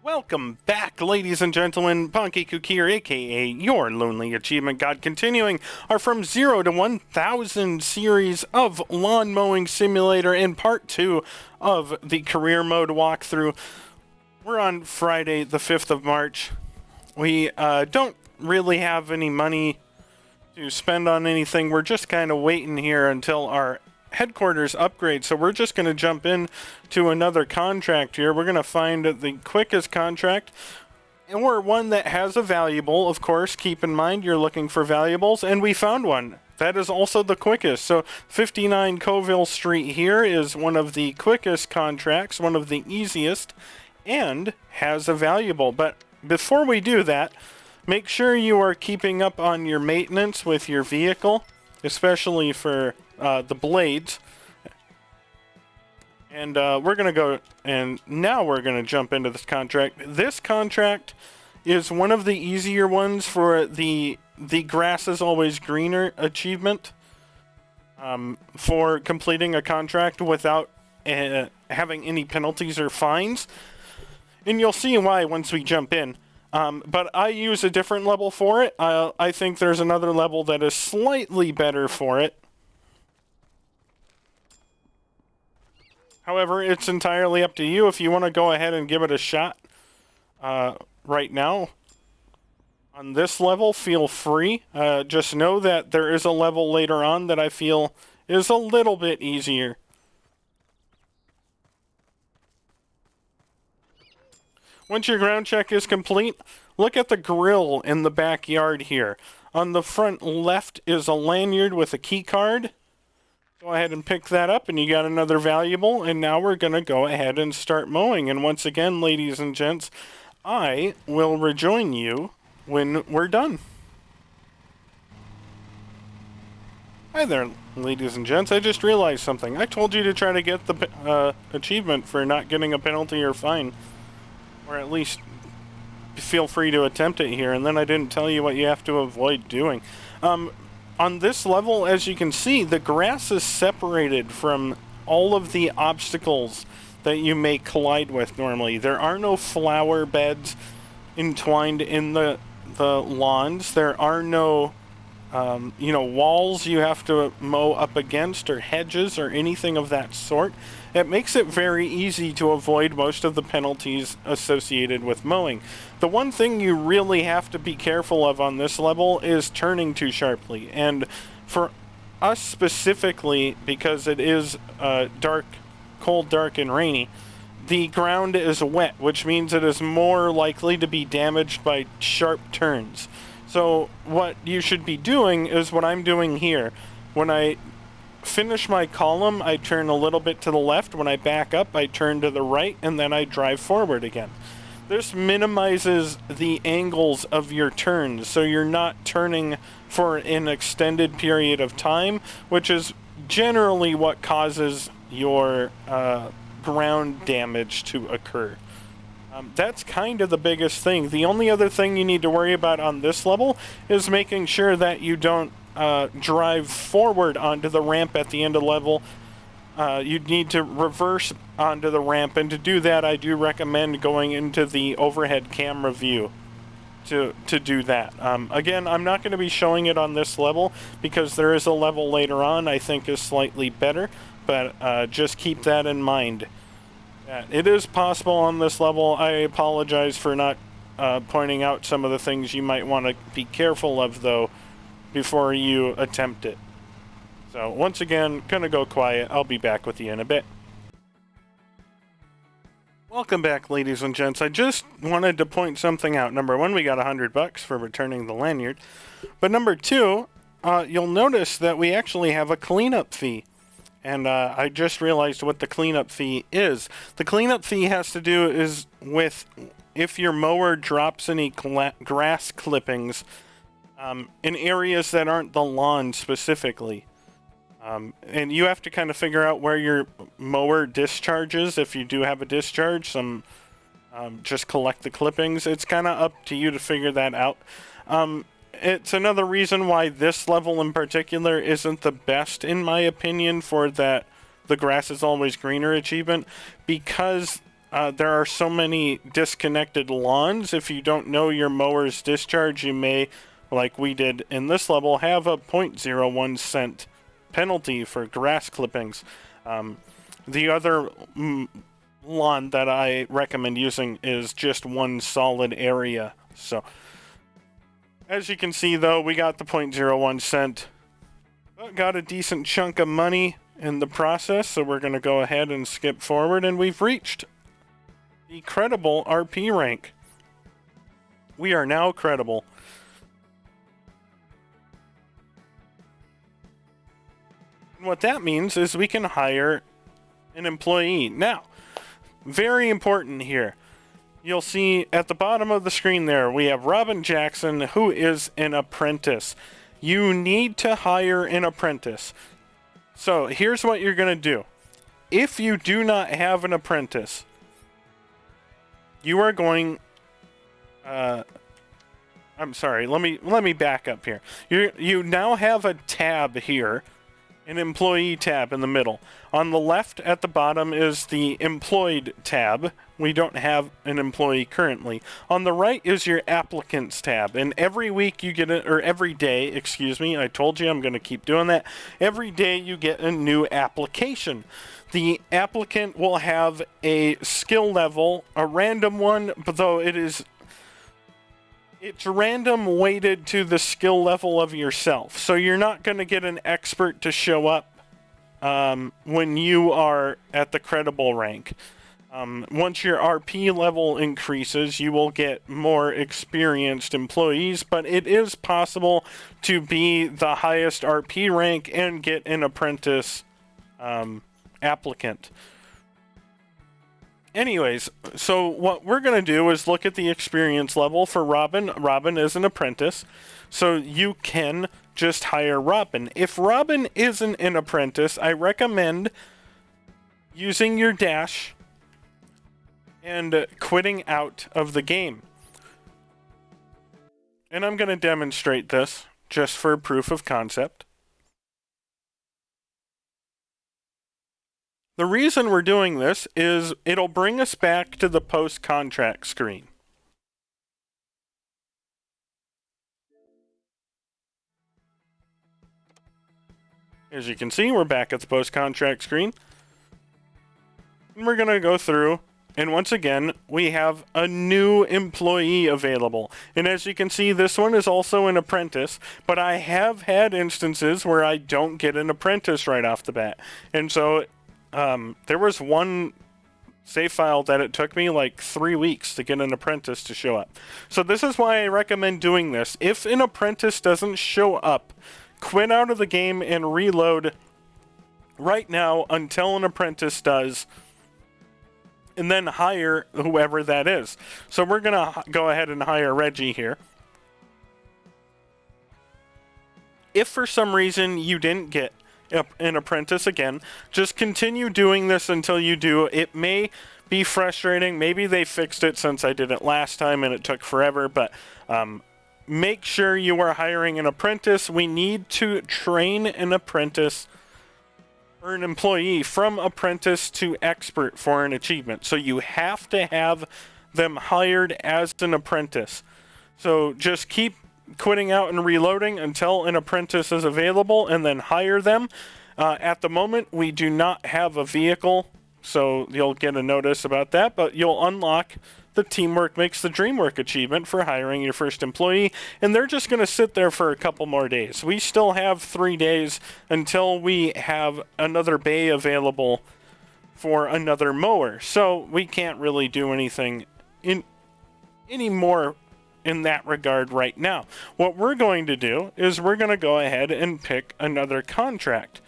Welcome back, ladies and gentlemen. Bonkekook here, aka your Lonely Achievement God, continuing our From 0 to 1000 series of Lawn Mowing Simulator in part 2 of the career mode walkthrough. We're on Friday, the 5th of March. We don't really have any money to spend on anything. We're just kind of waiting here until our headquarters upgrade, so we're just going to jump in to another contract here. We're going to find the quickest contract, or one that has a valuable. Of course, keep in mind you're looking for valuables, and we found one that is also the quickest. So 59 Coville Street here is one of the quickest contracts, one of the easiest, and has a valuable. But before we do that, make sure you are keeping up on your maintenance with your vehicle, especially for the blades. And we're going to go, and now we're going to jump into this contract. This contract is one of the easier ones for the grass is always greener achievement, for completing a contract without having any penalties or fines. And you'll see why once we jump in. But I use a different level for it. I think there's another level that is slightly better for it. However, it's entirely up to you if you want to go ahead and give it a shot right now. On this level, feel free. Just know that there is a level later on that I feel is a little bit easier. Once your ground check is complete, look at the grill in the backyard here. On the front left is a lanyard with a key card. Go ahead and pick that up and you got another valuable, and now we're going to go ahead and start mowing. And once again, ladies and gents, I will rejoin you when we're done. Hi there, ladies and gents. I just realized something. I told you to try to get the achievement for not getting a penalty or fine. Or at least feel free to attempt it here, and then I didn't tell you what you have to avoid doing. On this level, as you can see, the grass is separated from all of the obstacles that you may collide with normally. There are no flower beds entwined in the lawns. There are no walls you have to mow up against, or hedges, or anything of that sort. It makes it very easy to avoid most of the penalties associated with mowing. The one thing you really have to be careful of on this level is turning too sharply. And for us specifically, because it is cold, dark, and rainy, the ground is wet, which means it is more likely to be damaged by sharp turns. So what you should be doing is what I'm doing here. When I finish my column, I turn a little bit to the left. When I back up, I turn to the right, and then I drive forward again. This minimizes the angles of your turns, so you're not turning for an extended period of time, which is generally what causes your ground damage to occur. That's kind of the biggest thing. The only other thing you need to worry about on this level is making sure that you don't drive forward onto the ramp at the end of the level. You'd need to reverse onto the ramp, and to do that I do recommend going into the overhead camera view to do that. Again, I'm not going to be showing it on this level because there is a level later on I think is slightly better, but just keep that in mind. It is possible on this level. I apologize for not pointing out some of the things you might want to be careful of, though, before you attempt it. So, once again, gonna go quiet. I'll be back with you in a bit. Welcome back, ladies and gents. I just wanted to point something out. Number one, we got $100 for returning the lanyard. But number two, you'll notice that we actually have a cleanup fee. And I just realized what the cleanup fee is. The cleanup fee has to do is with if your mower drops any grass clippings in areas that aren't the lawn specifically. And you have to kind of figure out where your mower discharges. If you do have a discharge, just collect the clippings. It's kind of up to you to figure that out. It's another reason why this level in particular isn't the best, in my opinion, for that the grass is always greener achievement, because there are so many disconnected lawns. If you don't know your mower's discharge, you may, like we did in this level, have a 0.01 cent penalty for grass clippings. The other lawn that I recommend using is just one solid area. So, as you can see, though, we got the 0.01 cent. Got a decent chunk of money in the process, so we're going to go ahead and skip forward, and we've reached the credible RP rank. We are now credible. And what that means is we can hire an employee. Now, very important here. You'll see at the bottom of the screen there, we have Robin Jackson, who is an apprentice. You need to hire an apprentice. So here's what you're going to do. If you do not have an apprentice, you are going... I'm sorry, let me back up here. You now have a tab here, an employee tab in the middle. On the left at the bottom is the employed tab. We don't have an employee currently. On the right is your applicants tab. And every week you get or every day, excuse me, I told you I'm going to keep doing that. Every day you get a new application. The applicant will have a skill level, a random one, but though it's random weighted to the skill level of yourself. So you're not going to get an expert to show up when you are at the credible rank. Once your RP level increases, you will get more experienced employees, but it is possible to be the highest RP rank and get an apprentice applicant. Anyways, so what we're going to do is look at the experience level for Robin. Robin is an apprentice, so you can just hire Robin. If Robin isn't an apprentice, I recommend using your dash and quitting out of the game. And I'm going to demonstrate this just for proof of concept. The reason we're doing this is it'll bring us back to the post-contract screen. As you can see, we're back at the post-contract screen. And we're going to go through, and once again, we have a new employee available. And as you can see, this one is also an apprentice, but I have had instances where I don't get an apprentice right off the bat. And so there was one save file that it took me like 3 weeks to get an apprentice to show up. So this is why I recommend doing this. If an apprentice doesn't show up, quit out of the game and reload right now until an apprentice does, and then hire whoever that is. So we're going to go ahead and hire Reggie here. If for some reason you didn't get an apprentice again, just continue doing this until you do. It may be frustrating. Maybe they fixed it since I did it last time and it took forever, but make sure you are hiring an apprentice. We need to train an apprentice or an employee from apprentice to expert for an achievement. So you have to have them hired as an apprentice. So just keep quitting out and reloading until an apprentice is available, and then hire them. At the moment, we do not have a vehicle, so you'll get a notice about that, but you'll unlock the Teamwork Makes the Dream Work achievement for hiring your first employee, and they're just going to sit there for a couple more days. We still have 3 days until we have another bay available for another mower, so we can't really do anything anymore in that regard right now. What we're going to do is we're going to go ahead and pick another contract.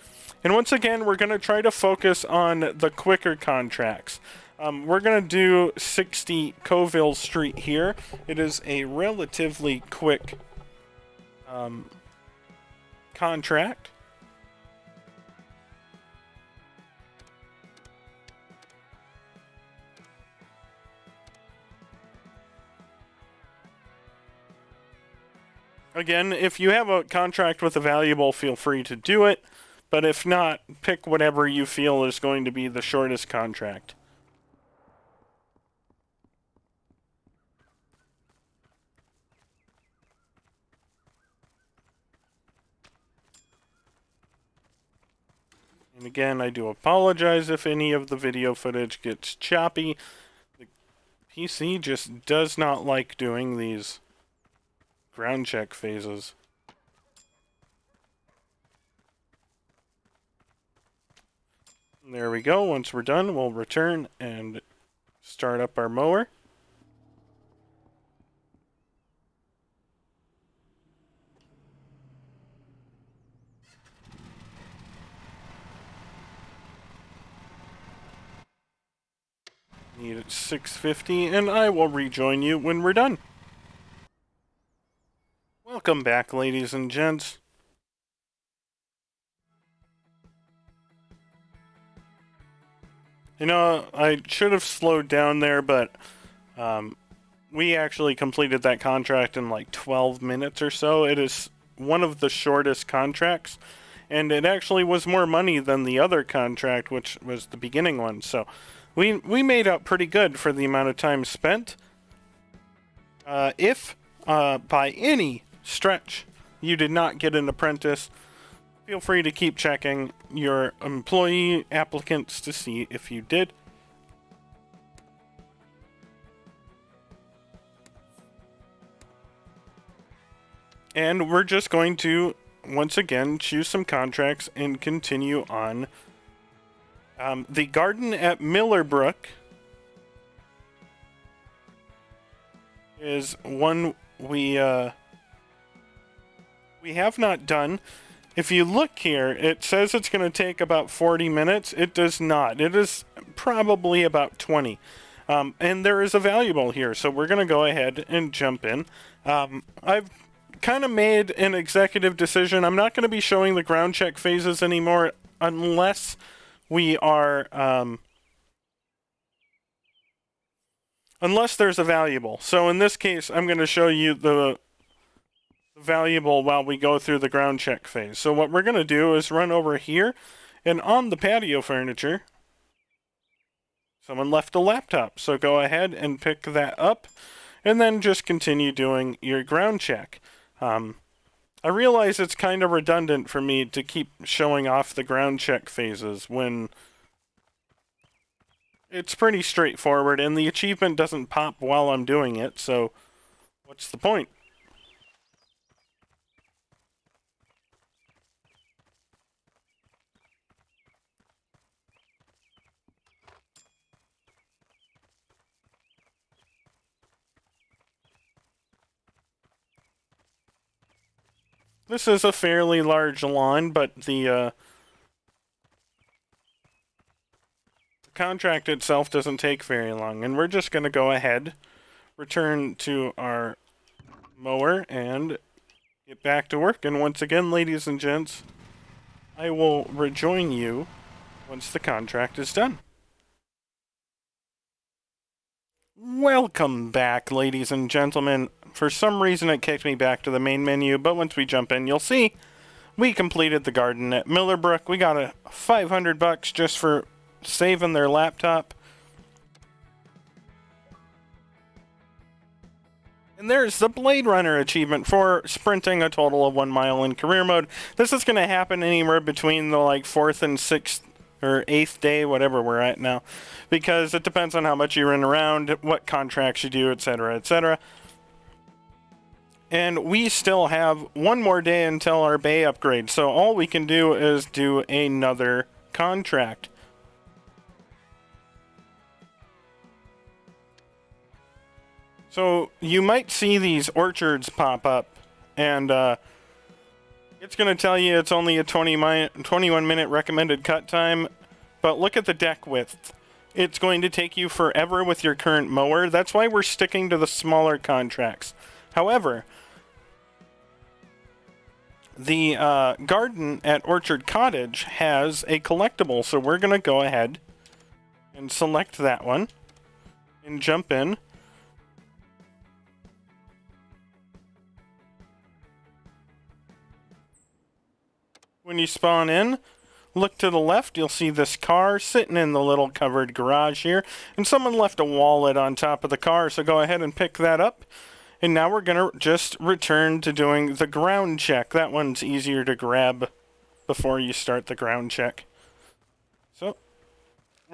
And once again, we're going to try to focus on the quicker contracts. We're going to do 60 Coville Street here. It is a relatively quick contract. Again, if you have a contract with a valuable, feel free to do it. But if not, pick whatever you feel is going to be the shortest contract. And again, I do apologize if any of the video footage gets choppy. The PC just does not like doing these ground check phases. There we go. Once we're done, we'll return and start up our mower. Need it 650, and I will rejoin you when we're done. Welcome back, ladies and gents. You know, I should have slowed down there, but we actually completed that contract in like 12 minutes or so. It is one of the shortest contracts, and it actually was more money than the other contract, which was the beginning one. So we made up pretty good for the amount of time spent. If by any stretch you did not get an apprentice, feel free to keep checking your employee applicants to see if you did. And we're just going to, once again, choose some contracts and continue on. The garden at Brook is one we have not done. If you look here, it says it's going to take about 40 minutes. It does not. It is probably about 20. And there is a valuable here, so we're going to go ahead and jump in. I've kind of made an executive decision. I'm not going to be showing the ground check phases anymore unless we are... unless there's a valuable. So in this case, I'm going to show you the valuable while we go through the ground check phase. So what we're going to do is run over here, and on the patio furniture, someone left a laptop. So go ahead and pick that up, and then just continue doing your ground check. I realize it's kind of redundant for me to keep showing off the ground check phases when it's pretty straightforward, and the achievement doesn't pop while I'm doing it, so what's the point? This is a fairly large lawn, but the contract itself doesn't take very long, and we're just going to go ahead, return to our mower, and get back to work. And once again, ladies and gents, I will rejoin you once the contract is done. Welcome back, ladies and gentlemen. For some reason, it kicked me back to the main menu, but once we jump in, you'll see we completed the garden at Brook. We got a $500 just for saving their laptop. And there's the Blade Runner achievement for sprinting a total of 1 mile in career mode. This is going to happen anywhere between the 4th and 6th or 8th day, whatever we're at now, because it depends on how much you run around, what contracts you do, etc., etc. And we still have one more day until our bay upgrade, so all we can do is do another contract. So you might see these orchards pop up, and it's going to tell you it's only a 21-minute recommended cut time, but look at the deck width. It's going to take you forever with your current mower. That's why we're sticking to the smaller contracts. However, the garden at Orchard Cottage has a collectible, so we're going to go ahead and select that one and jump in. When you spawn in, look to the left, you'll see this car sitting in the little covered garage here, and someone left a wallet on top of the car, so go ahead and pick that up. And now we're going to just return to doing the ground check. That one's easier to grab before you start the ground check.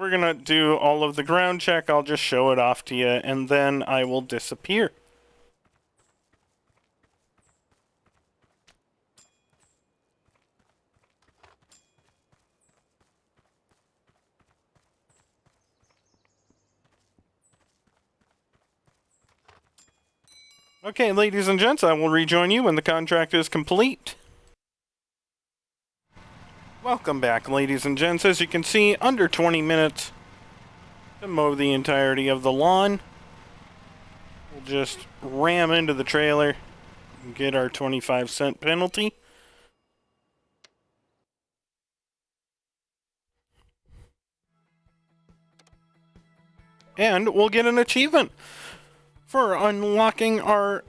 we're gonna do all of the ground check. I'll just show it off to you, and then I will disappear. Okay, ladies and gents, I will rejoin you when the contract is complete. Welcome back, ladies and gents. As you can see, under 20 minutes to mow the entirety of the lawn. We'll just ram into the trailer and get our 25-cent penalty. And we'll get an achievement for unlocking or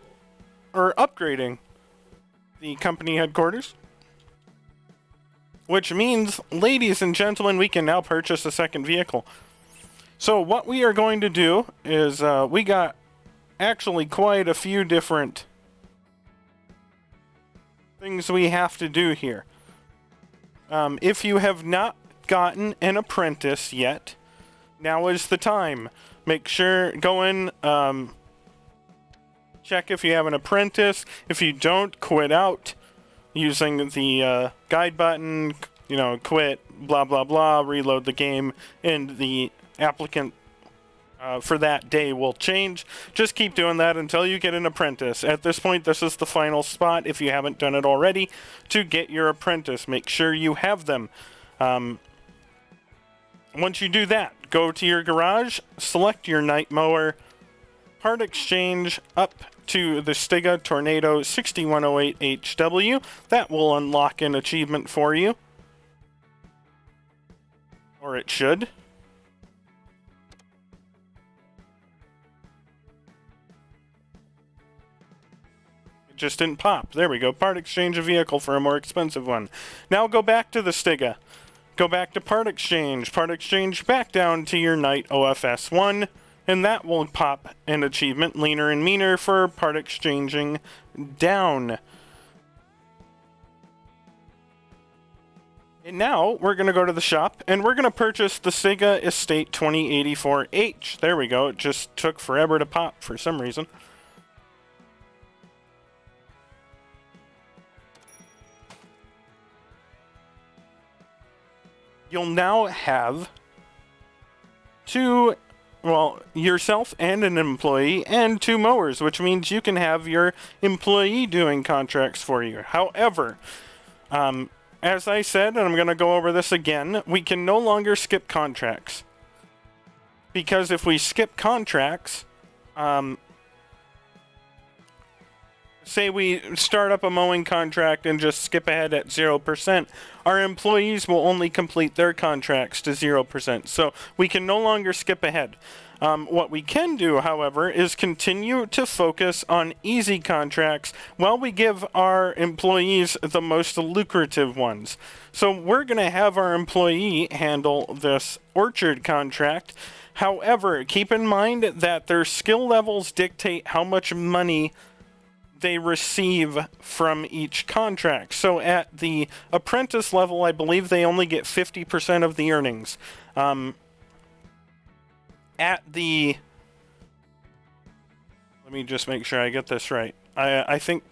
upgrading the company headquarters. Which means, ladies and gentlemen, we can now purchase a second vehicle. So what we are going to do is, we got actually quite a few different things we have to do here. If you have not gotten an apprentice yet, now is the time. Make sure, go in, check if you have an apprentice. If you don't, quit out using the guide button, you know, quit, blah, blah, blah, reload the game, and the applicant for that day will change. Just keep doing that until you get an apprentice. At this point, this is the final spot, if you haven't done it already, to get your apprentice. Make sure you have them. Once you do that, go to your garage, select your night mower, part exchange up to the Stiga Tornado 6108HW. That will unlock an achievement for you. Or it should. It just didn't pop. There we go. Part exchange a vehicle for a more expensive one. Now go back to the Stiga. Go back to part exchange back down to your Night OFS 1, and that will pop an achievement, Leaner and Meaner, for part exchanging down. And now we're going to go to the shop, and we're going to purchase the Sega Estate 2084H. There we go. It just took forever to pop for some reason. You'll now have yourself and an employee and 2 mowers, which means you can have your employee doing contracts for you. However, as I said, and I'm going to go over this again, we can no longer skip contracts. Because if we skip contracts, say we start up a mowing contract and just skip ahead at 0%, our employees will only complete their contracts to 0%. So we can no longer skip ahead. What we can do, however, is continue to focus on easy contracts while we give our employees the most lucrative ones. So we're going to have our employee handle this orchard contract. However, keep in mind that their skill levels dictate how much money they receive from each contract. So at the apprentice level, I believe they only get 50% of the earnings. At the... Let me just make sure I get this right. I think...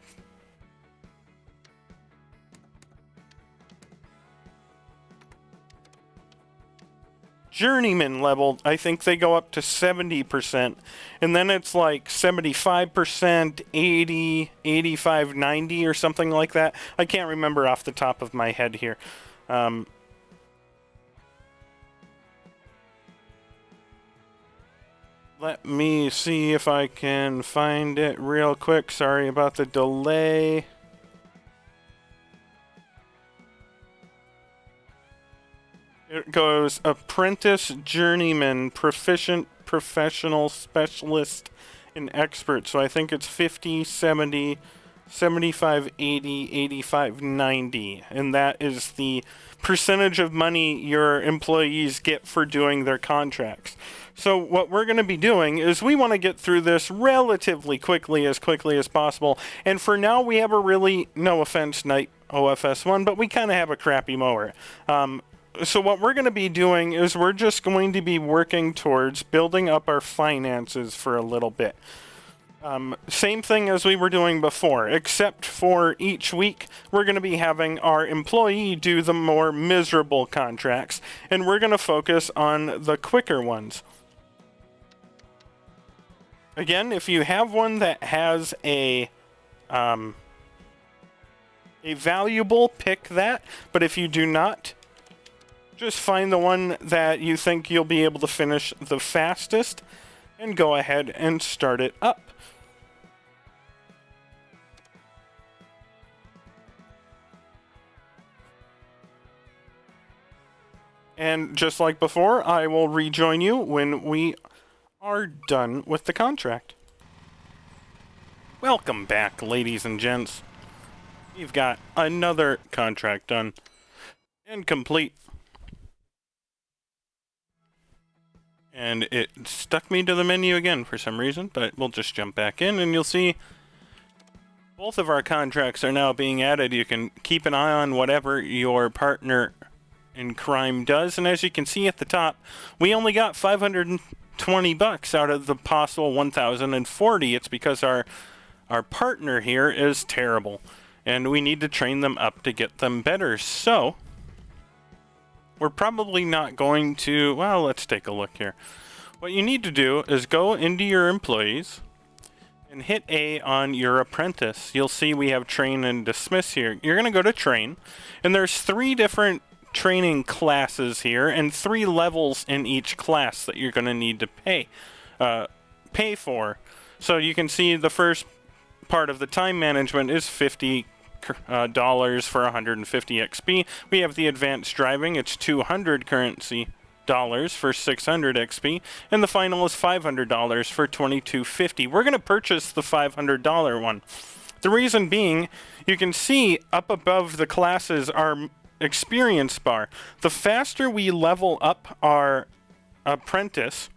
Journeyman level, I think they go up to 70%, and then it's like 75%, 80, 85, 90, or something like that. I can't remember off the top of my head here. Let me see if I can find it real quick. Sorry about the delay. It goes apprentice, journeyman, proficient, professional, specialist, and expert. So I think it's 50, 70, 75, 80, 85, 90. And that is the percentage of money your employees get for doing their contracts. So what we're going to be doing is we want to get through this relatively quickly as possible. And for now, we have a really, no offense, Night OFS1, but we kind of have a crappy mower. So what we're going to be doing is we're just going to be working towards building up our finances for a little bit. Same thing as we were doing before, except for each week, we're going to be having our employee do the more miserable contracts, and we're going to focus on the quicker ones. Again, if you have one that has a valuable, pick that, but if you do not, just find the one that you think you'll be able to finish the fastest, and go ahead and start it up. And just like before, I will rejoin you when we are done with the contract. Welcome back, ladies and gents. We've got another contract done and complete. And it stuck me to the menu again for some reason, but we'll just jump back in and you'll see both of our contracts are now being added. You can keep an eye on whatever your partner in crime does, and as you can see at the top, we only got 520 bucks out of the possible 1,040. It's because our partner here is terrible, and we need to train them up to get them better. So we're probably not going to, well, let's take a look here. What you need to do is go into your employees and hit A on your apprentice. You'll see we have train and dismiss here. You're going to go to train, and there's 3 different training classes here and 3 levels in each class that you're going to need to pay for. So you can see the first part of the time management is $50 for 150 XP. We have the advanced driving, it's 200 currency dollars for 600 XP, and the final is $500 for 2250. We're going to purchase the $500 one. The reason being, you can see up above the classes are experience bar. The faster we level up our apprentice,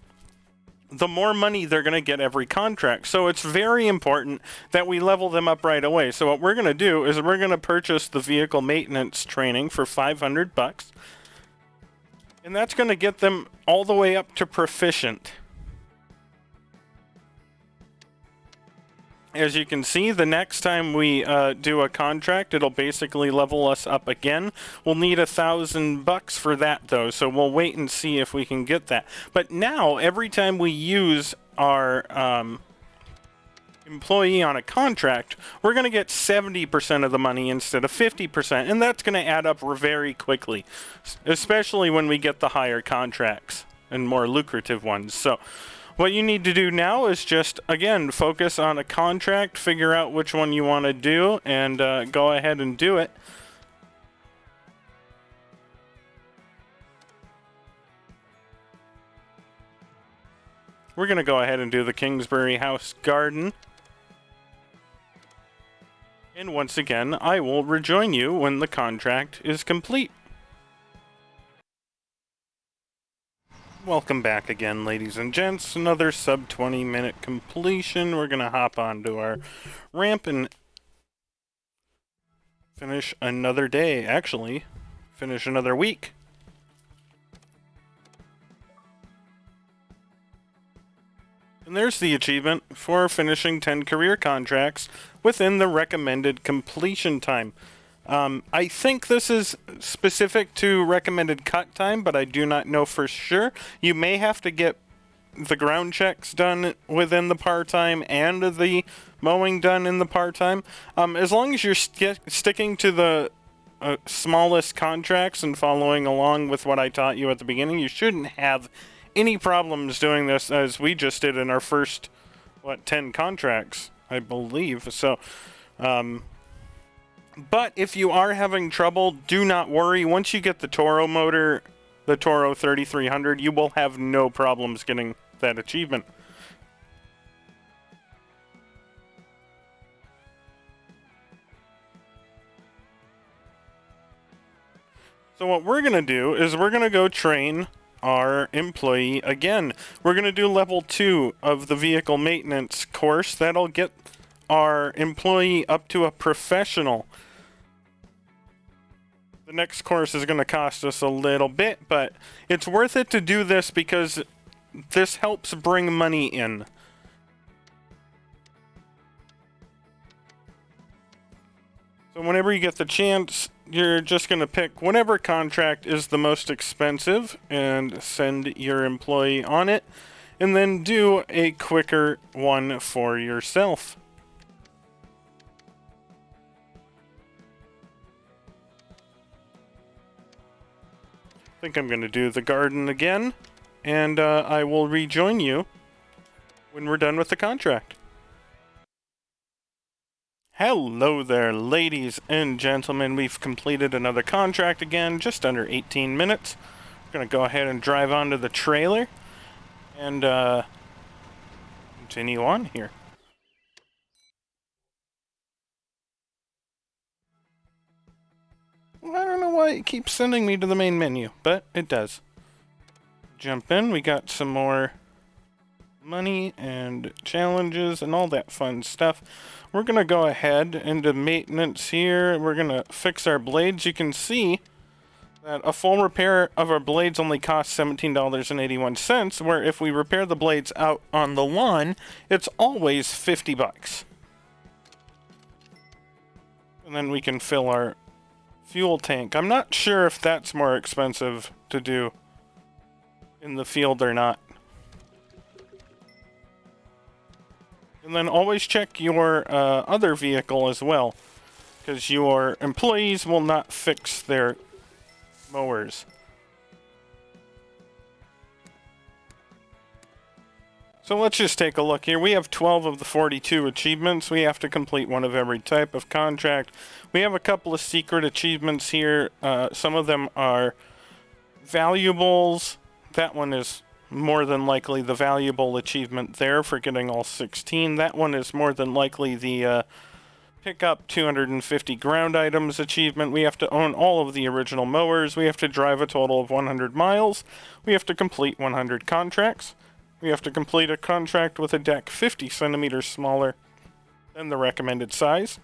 the more money they're going to get every contract. So it's very important that we level them up right away. So what we're going to do is we're going to purchase the vehicle maintenance training for 500 bucks. And that's going to get them all the way up to proficient. As you can see, the next time we do a contract, it'll basically level us up again. We'll need $1,000 for that, though, so we'll wait and see if we can get that. But now, every time we use our employee on a contract, we're going to get 70% of the money instead of 50%, and that's going to add up very quickly, especially when we get the higher contracts and more lucrative ones. So what you need to do now is just, again, focus on a contract, figure out which one you want to do, and go ahead and do it. We're going to go ahead and do the Kingsbury House Garden. And once again, I will rejoin you when the contract is complete. Welcome back again, ladies and gents. Another sub 20-minute completion. We're going to hop onto our ramp and finish another day. Actually, finish another week. And there's the achievement for finishing 10 career contracts within the recommended completion time. I think this is specific to recommended cut time, but I do not know for sure. You may have to get the ground checks done within the part-time and the mowing done in the part-time. As long as you're sticking to the smallest contracts and following along with what I taught you at the beginning, you shouldn't have any problems doing this, as we just did in our first, 10 contracts, I believe. So, but if you are having trouble, do not worry. Once you get the Toro motor, the Toro 3300, you will have no problems getting that achievement. So what we're going to do is we're going to go train our employee again. We're going to do level 2 of the vehicle maintenance course. That'll get our employee up to a professional. The The next course is going to cost us a little bit, but it's worth it to do this because this helps bring money in. So whenever you get the chance, you're just going to pick whatever contract is the most expensive and send your employee on it, and then do a quicker one for yourself. I think I'm going to do the garden again, and I will rejoin you when we're done with the contract. Hello there, ladies and gentlemen. We've completed another contract again, just under 18 minutes. We're going to go ahead and drive onto the trailer and continue on here. Well, I don't know why it keeps sending me to the main menu, but it does. Jump in. We got some more money and challenges and all that fun stuff. We're going to go ahead into maintenance here. We're going to fix our blades. You can see that a full repair of our blades only costs $17.81, where if we repair the blades out on the lawn, it's always $50. And then we can fill our fuel tank. I'm not sure if that's more expensive to do in the field or not. And then always check your other vehicle as well, because your employees will not fix their mowers. So let's just take a look here. We have 12 of the 42 achievements. We have to complete one of every type of contract. We have a couple of secret achievements here. Some of them are valuables. That one is more than likely the valuable achievement there for getting all 16. That one is more than likely the pick up 250 ground items achievement. We have to own all of the original mowers. We have to drive a total of 100 miles. We have to complete 100 contracts. We have to complete a contract with a deck 50 centimeters smaller than the recommended size.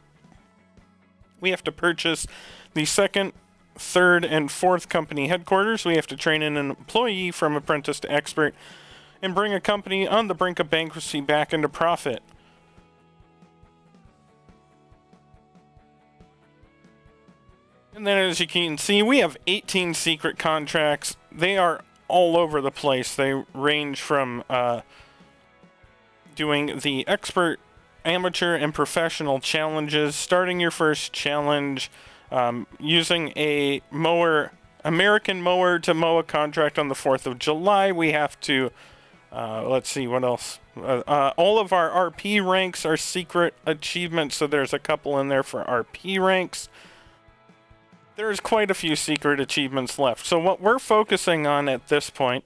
We have to purchase the second, third, and fourth company headquarters. We have to train an employee from apprentice to expert and bring a company on the brink of bankruptcy back into profit. And then as you can see, we have 18 secret contracts. They are all over the place. They range from doing the expert, amateur, and professional challenges, starting your first challenge, using a mower, American mower to mow a contract on the 4th of July. We have to, let's see, what else? All of our RP ranks are secret achievements, so there's a couple in there for RP ranks. There's quite a few secret achievements left. So what we're focusing on at this point...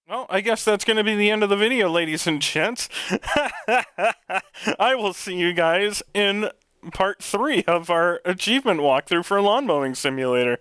Well, I guess that's going to be the end of the video, ladies and gents. I will see you guys in part 3 of our achievement walkthrough for Lawn Mowing Simulator.